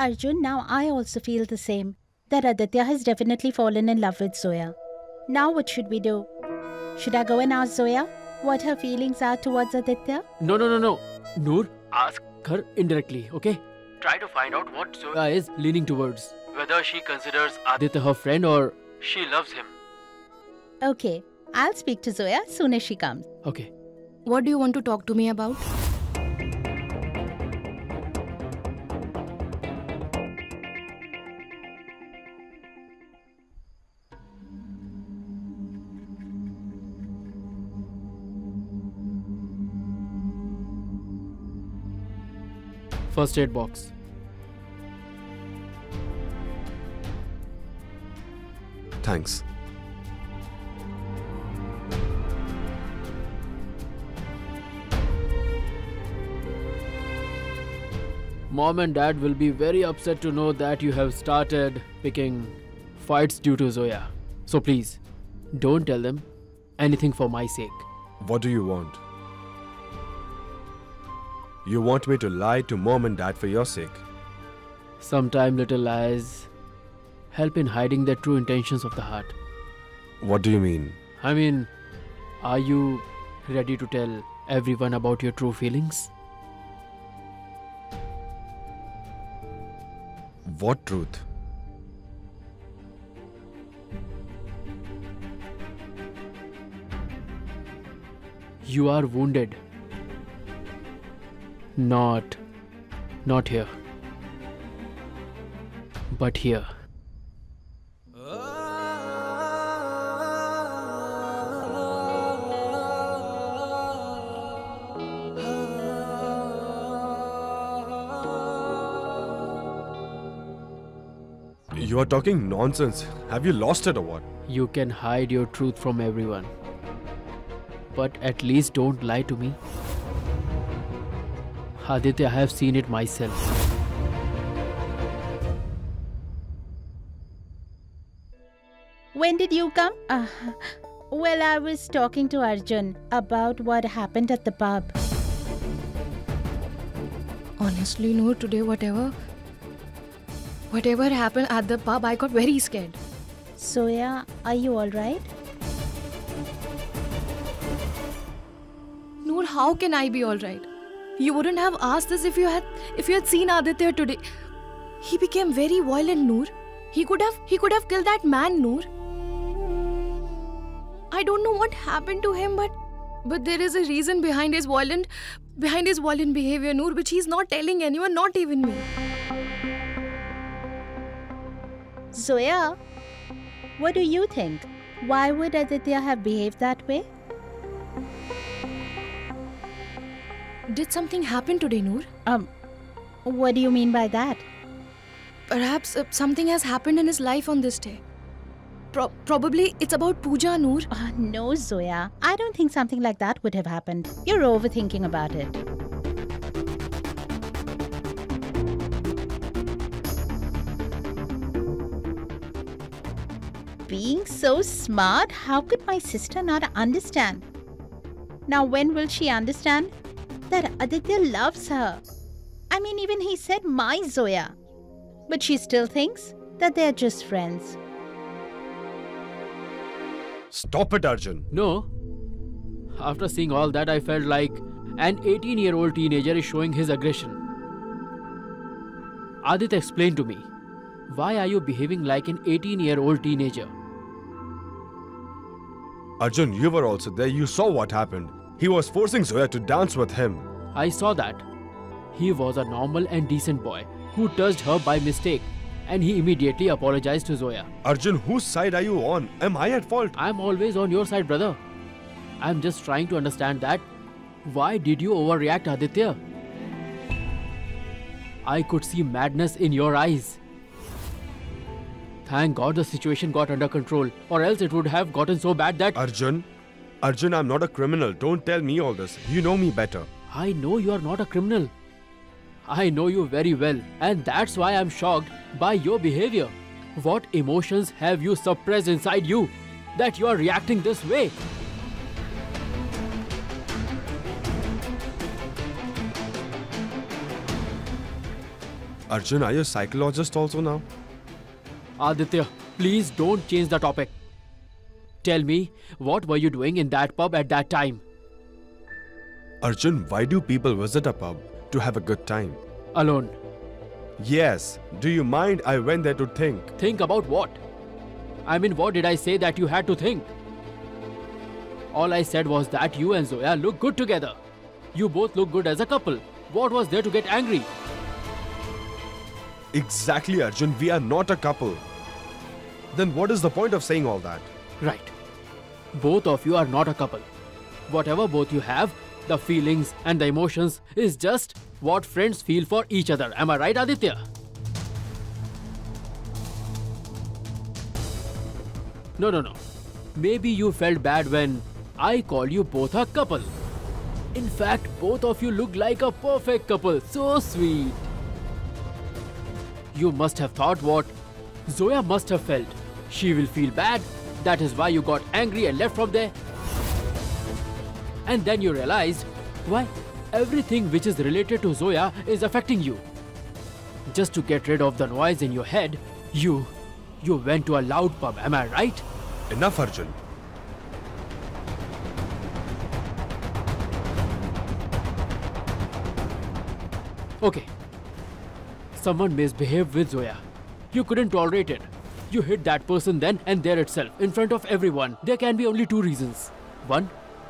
Arjun, now I also feel the same. That Aditya has definitely fallen in love with Zoya. Now what should we do? Should I go and ask Zoya what her feelings are towards Aditya? No. Noor, ask her indirectly, okay? Try to find out what Zoya is leaning towards. Whether she considers Aditya her friend or she loves him. Okay, I'll speak to Zoya as soon as she comes. Okay. What do you want to talk to me about? First aid box. Thanks. Mom and Dad will be very upset to know that you have started picking fights due to Zoya. So please, don't tell them anything for my sake. What do you want? You want me to lie to Mom and Dad for your sake? Sometimes little lies help in hiding the true intentions of the heart. What do you mean? I mean, are you ready to tell everyone about your true feelings? What truth? You are wounded. Not here. But here. You are talking nonsense. Have you lost it or what? You can hide your truth from everyone. But at least don't lie to me. Aditya, I have seen it myself. When did you come? Well, I was talking to Arjun about what happened at the pub. Honestly, Noor, today whatever happened at the pub, I got very scared. Zoya, are you alright? Noor, how can I be alright? You wouldn't have asked this if you had seen Aditya today. He became very violent, Noor. He could have killed that man, Noor. I don't know what happened to him, but there is a reason behind his violent behavior, Noor, which he's not telling anyone, not even me. Zoya, what do you think? Why would Aditya have behaved that way? Did something happen today, Noor? What do you mean by that? Perhaps something has happened in his life on this day. Probably it's about Pooja, Noor. No, Zoya. I don't think something like that would have happened. You're overthinking about it. Being so smart, how could my sister not understand? Now, when will she understand that Aditya loves her? I mean, even he said my Zoya. But she still thinks that they're just friends. Stop it, Arjun. No. After seeing all that, I felt like an 18-year-old teenager is showing his aggression. Aditya, explain to me. Why are you behaving like an 18-year-old teenager? Arjun, you were also there. You saw what happened. He was forcing Zoya to dance with him. I saw that. He was a normal and decent boy who touched her by mistake, and he immediately apologized to Zoya. Arjun, whose side are you on? Am I at fault? I'm always on your side, brother. I'm just trying to understand that. Why did you overreact, Aditya? I could see madness in your eyes. Thank God the situation got under control, or else it would have gotten so bad that... Arjun, I'm not a criminal. Don't tell me all this. You know me better. I know you are not a criminal. I know you very well, and that's why I'm shocked by your behavior. What emotions have you suppressed inside you that you are reacting this way? Arjun, are you a psychologist also now? Aditya, please don't change the topic. Tell me, what were you doing in that pub at that time? Arjun, why do people visit a pub? To have a good time. Alone. Yes. Do you mind? I went there to think. Think about what? I mean, what did I say that you had to think? All I said was that you and Zoya look good together. You both look good as a couple. What was there to get angry? Exactly, Arjun. We are not a couple. Then what is the point of saying all that? Right. Both of you are not a couple. Whatever both you have, the feelings and the emotions is just what friends feel for each other. Am I right, Aditya? No. Maybe you felt bad when I called you both a couple. In fact, both of you look like a perfect couple. So sweet. You must have thought what Zoya must have felt. She will feel bad. That is why you got angry and left from there. And then you realized why everything which is related to Zoya is affecting you. Just to get rid of the noise in your head, you went to a loud pub. Am I right? Enough, Arjun. Okay. Someone misbehaved with Zoya. You couldn't tolerate it. You hit that person then and there itself, in front of everyone. There can be only two reasons. One,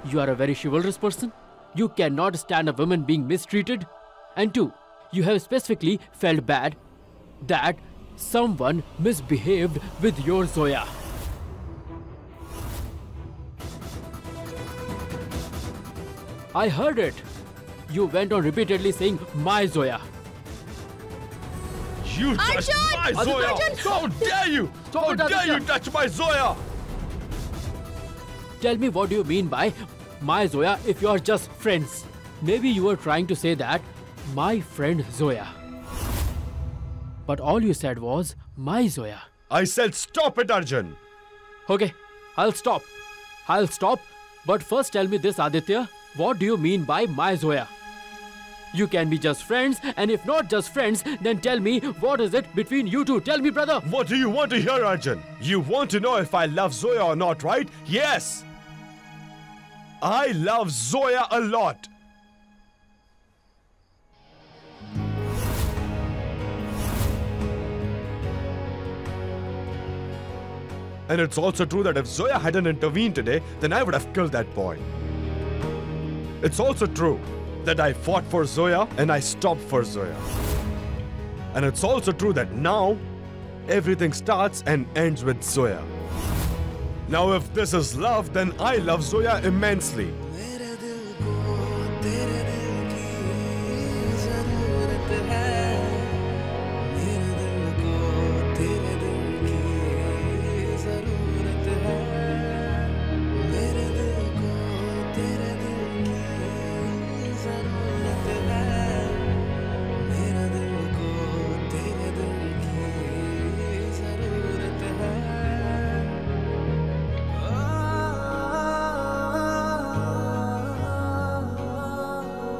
you are a very chivalrous person. You cannot stand a woman being mistreated. And two, you have specifically felt bad that someone misbehaved with your Zoya. I heard it. You went on repeatedly saying, my Zoya. You touched my Zoya! Arjun! How dare you! How dare you touch my Zoya! Tell me, what do you mean by my Zoya if you are just friends? Maybe you were trying to say that my friend Zoya. But all you said was my Zoya. I said stop it, Arjun! Okay, I'll stop. But first tell me this, Aditya. What do you mean by my Zoya? You can be just friends, and if not just friends, then tell me, what is it between you two? Tell me, brother. What do you want to hear, Arjun? You want to know if I love Zoya or not, right? Yes! I love Zoya a lot. And it's also true that if Zoya hadn't intervened today, then I would have killed that boy. It's also true that I fought for Zoya and I stopped for Zoya. And it's also true that now everything starts and ends with Zoya. Now if this is love, then I love Zoya immensely.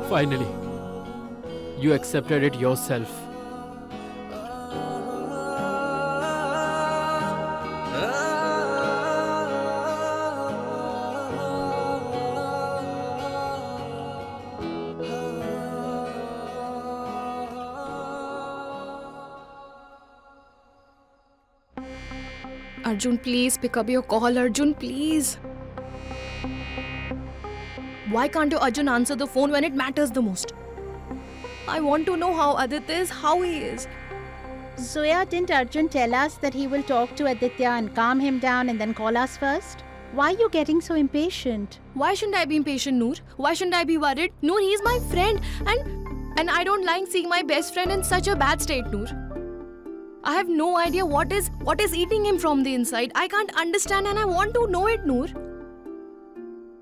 Finally, you accepted it yourself. Arjun, please pick up your call. Arjun, please. Why can't you, Arjun, answer the phone when it matters the most? I want to know how Aditya is, how he is. Zoya, didn't Arjun tell us that he will talk to Aditya and calm him down and then call us first? Why are you getting so impatient? Why shouldn't I be impatient, Noor? Why shouldn't I be worried? Noor, he's my friend and I don't like seeing my best friend in such a bad state, Noor. I have no idea what is eating him from the inside. I can't understand and I want to know it, Noor.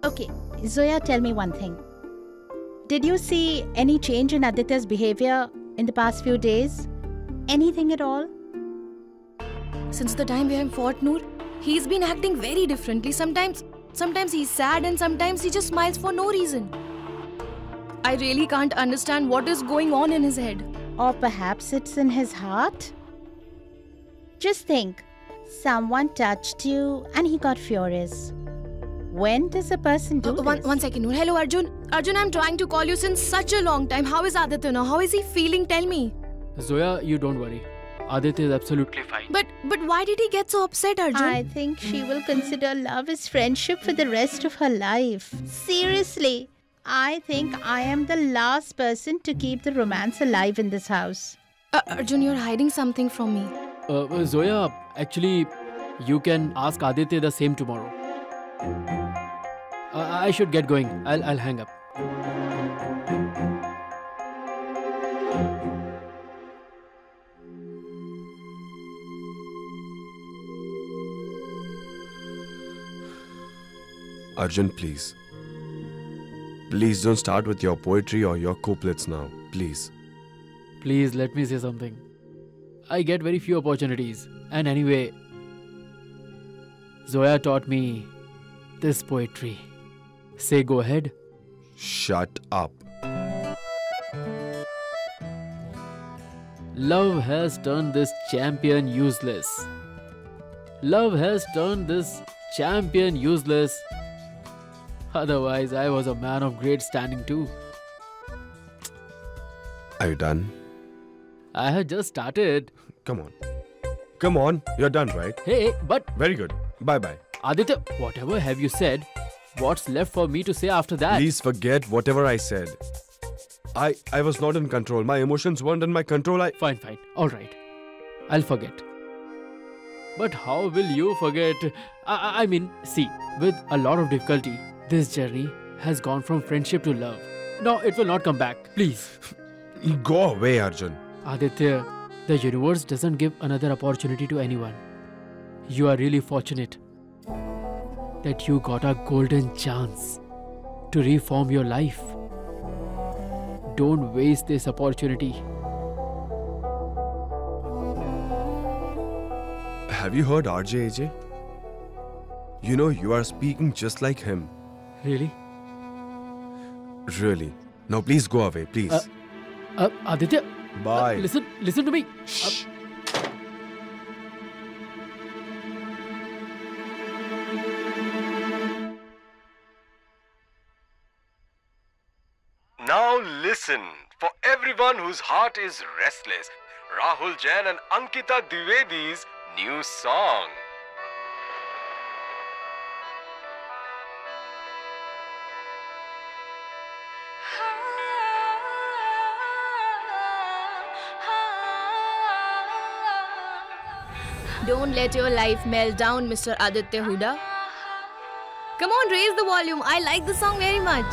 Okay, Zoya, tell me one thing. Did you see any change in Aditya's behavior in the past few days? Anything at all? Since the time we have fought, Noor, he's been acting very differently. Sometimes he's sad and sometimes he just smiles for no reason. I really can't understand what is going on in his head. Or perhaps it's in his heart? Just think, someone touched you and he got furious. When does a person do this? One second, Noor. Hello, Arjun. Arjun, I'm trying to call you since such a long time. How is Aditya now? How is he feeling? Tell me. Zoya, you don't worry. Aditya is absolutely fine. But why did he get so upset, Arjun? I think she will consider love as friendship for the rest of her life. Seriously, I think I am the last person to keep the romance alive in this house. Arjun, you're hiding something from me. Zoya, actually, you can ask Aditya the same tomorrow. I should get going. I'll hang up. Arjun, please. Please don't start with your poetry or your couplets now. Please. Please let me say something. I get very few opportunities. And anyway, Zoya taught me this poetry. Say go ahead. Shut up. Love has turned this champion useless. Love has turned this champion useless. Otherwise, I was a man of great standing too. Are you done? I had just started. Come on. Come on. You're done, right? Hey, but Very good. Bye-bye. Aditya, whatever have you said? What's left for me to say after that? Please forget whatever I said. I was not in control. My emotions weren't in my control. Fine. Alright. I'll forget. But how will you forget? I mean, see, with a lot of difficulty, this journey has gone from friendship to love. No, it will not come back. Please. Go away, Arjun. Aditya, the universe doesn't give another opportunity to anyone. You are really fortunate that you got a golden chance to reform your life. Don't waste this opportunity. Have you heard RJ AJ? You know, you are speaking just like him. Really? Really. Now please go away, please. Aditya, Bye. Listen to me. Shh. Now listen, for everyone whose heart is restless, Rahul Jain and Ankita Dwivedi's new song. Don't let your life melt down, Mr. Aditya Huda. Come on, raise the volume. I like the song very much.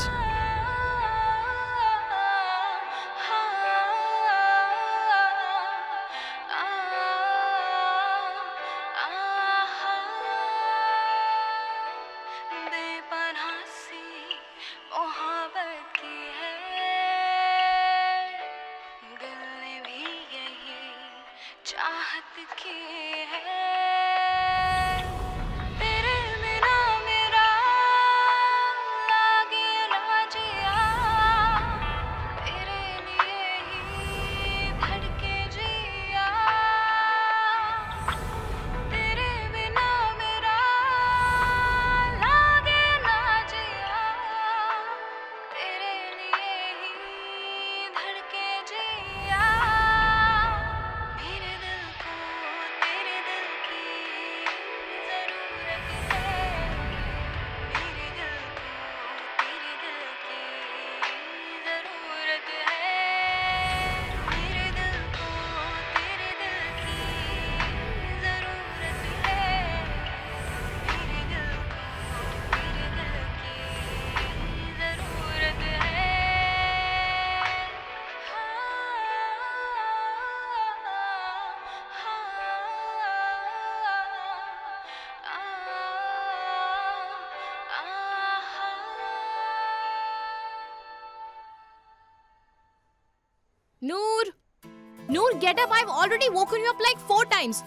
Noor, get up. I've already woken you up like 4 times.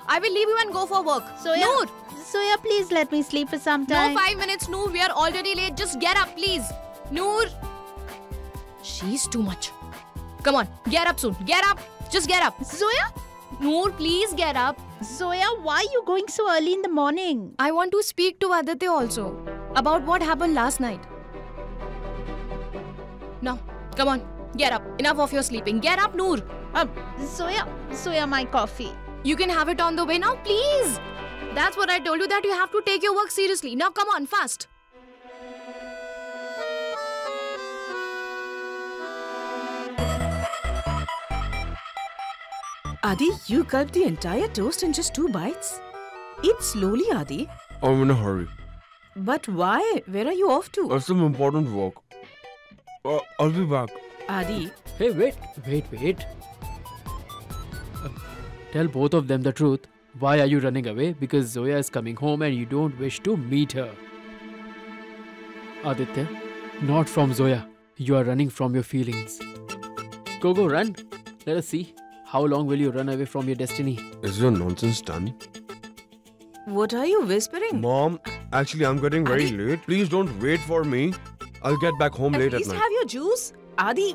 I will leave you and go for work. Zoya, please let me sleep for some time. No, 5 minutes, Noor. We are already late. Just get up, please. Noor. She's too much. Come on, get up soon. Get up. Just get up. Zoya? Noor, please get up. Zoya, why are you going so early in the morning? I want to speak to Aditya also about what happened last night. Now, come on. Get up. Enough of your sleeping. Get up, Noor. Zoya, my coffee. You can have it on the way now, please. That's what I told you, that you have to take your work seriously. Now, come on, fast. Adi, you gulped the entire toast in just 2 bites? Eat slowly, Adi. I'm in a hurry. But why? Where are you off to? I have some important work. I'll be back. Adi, Hey, wait. Tell both of them the truth. Why are you running away? Because Zoya is coming home and you don't wish to meet her. Aditya, not from Zoya. You are running from your feelings. Go, run. Let us see. How long will you run away from your destiny? Is your nonsense done? what are you whispering? Mom, actually I'm getting very late. Please don't wait for me. I'll get back home late at least night. have your juice. Adi.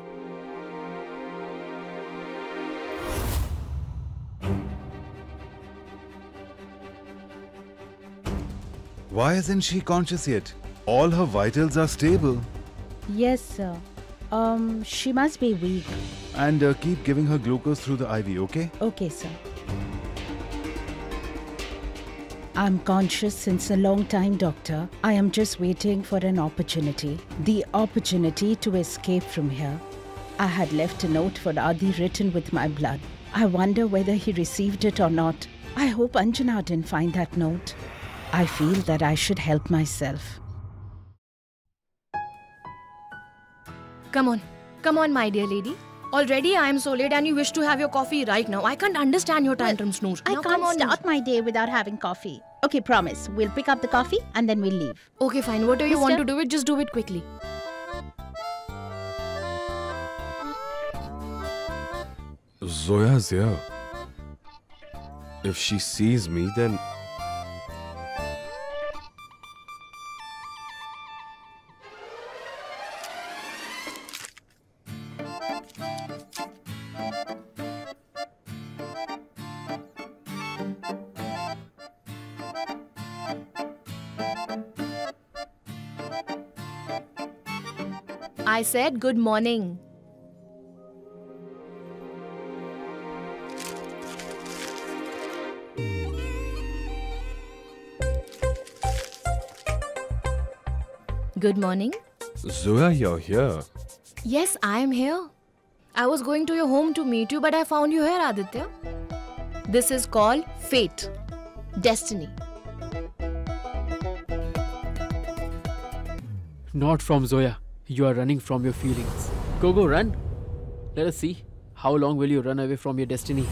Why isn't she conscious yet? All her vitals are stable. Yes, sir. She must be weak. And keep giving her glucose through the IV, okay? Okay, sir. I'm conscious since a long time, doctor. I am just waiting for an opportunity. The opportunity to escape from here. I had left a note for Adi written with my blood. I wonder whether he received it or not. I hope Anjana didn't find that note. I feel that I should help myself. Come on, my dear lady. Already I am so late and you wish to have your coffee right now. I can't understand your tantrums, Noor. I Now, come can't on, Noor. start my day without having coffee. Okay, promise. We'll pick up the coffee and then we'll leave. Okay, fine. Whatever you want Mister? to do it, just do it quickly. Zoya's here. If she sees me, then... I said good morning. Good morning. Zoya, you're here. Yes, I am here. I was going to your home to meet you, but I found you here, Aditya. This is called fate. Destiny. Not from Zoya. You are running from your feelings. Go, run. Let us see. How long will you run away from your destiny?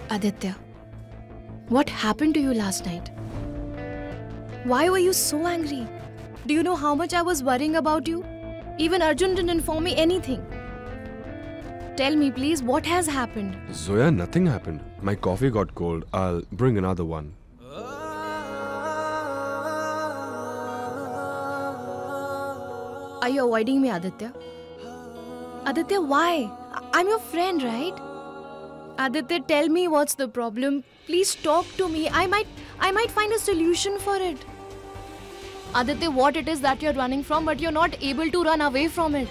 Aditya, what happened to you last night? Why were you so angry? Do you know how much I was worrying about you? Even Arjun didn't inform me anything. Tell me, please, what has happened? Zoya, nothing happened. My coffee got cold. I'll bring another one. Are you avoiding me, Aditya? Aditya, why? I'm your friend, right? Aditya, tell me what's the problem. Please talk to me. I might find a solution for it. Aditya, what it is that you're running from, but you're not able to run away from it.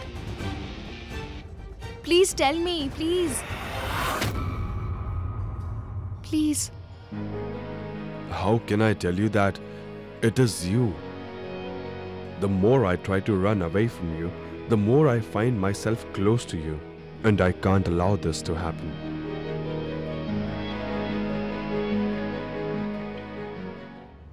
Please tell me, please. Please. How can I tell you that it is you? The more I try to run away from you, the more I find myself close to you. And I can't allow this to happen.